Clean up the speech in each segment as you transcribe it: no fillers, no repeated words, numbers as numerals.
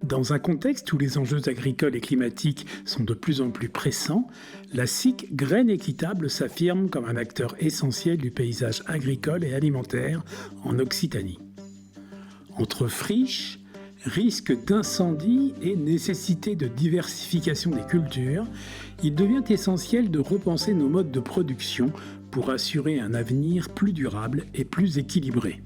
Dans un contexte où les enjeux agricoles et climatiques sont de plus en plus pressants, la SIC Graines Équitables s'affirme comme un acteur essentiel du paysage agricole et alimentaire en Occitanie. Entre friches, risque d'incendie et nécessité de diversification des cultures, il devient essentiel de repenser nos modes de production pour assurer un avenir plus durable et plus équilibré.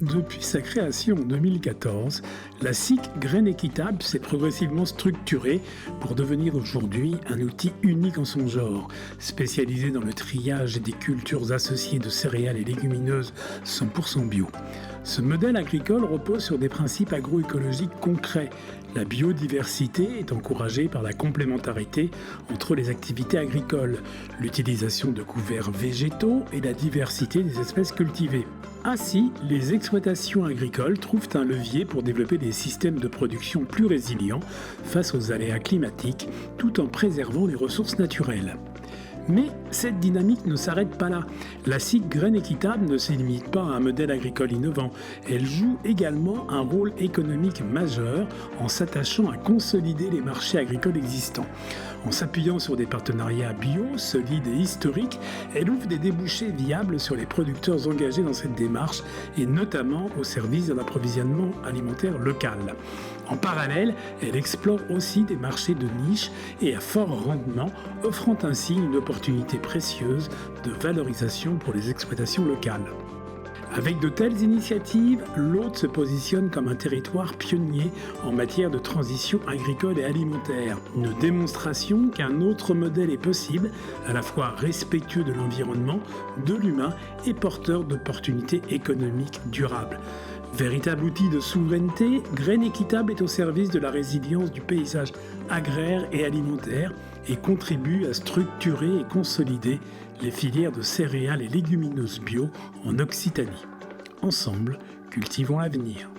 Depuis sa création en 2014, la SIC Graines Équitables s'est progressivement structurée pour devenir aujourd'hui un outil unique en son genre, spécialisé dans le triage des cultures associées de céréales et légumineuses 100% bio. Ce modèle agricole repose sur des principes agroécologiques concrets. La biodiversité est encouragée par la complémentarité entre les activités agricoles, l'utilisation de couverts végétaux et la diversité des espèces cultivées. Ainsi, les exploitations agricoles trouvent un levier pour développer des systèmes de production plus résilients face aux aléas climatiques, tout en préservant les ressources naturelles. Mais cette dynamique ne s'arrête pas là. La SIC Graines Équitables ne se limite pas à un modèle agricole innovant. Elle joue également un rôle économique majeur en s'attachant à consolider les marchés agricoles existants. En s'appuyant sur des partenariats bio, solides et historiques, elle ouvre des débouchés viables sur les producteurs engagés dans cette démarche et notamment au service de l'approvisionnement alimentaire local. En parallèle, elle explore aussi des marchés de niche et à fort rendement, offrant ainsi une opportunité précieuse de valorisation pour les exploitations locales. Avec de telles initiatives, l'Aude se positionne comme un territoire pionnier en matière de transition agricole et alimentaire. Une démonstration qu'un autre modèle est possible, à la fois respectueux de l'environnement, de l'humain et porteur d'opportunités économiques durables. Véritable outil de souveraineté, Graines Équitables est au service de la résilience du paysage agraire et alimentaire et contribue à structurer et consolider les filières de céréales et légumineuses bio en Occitanie. Ensemble, cultivons l'avenir.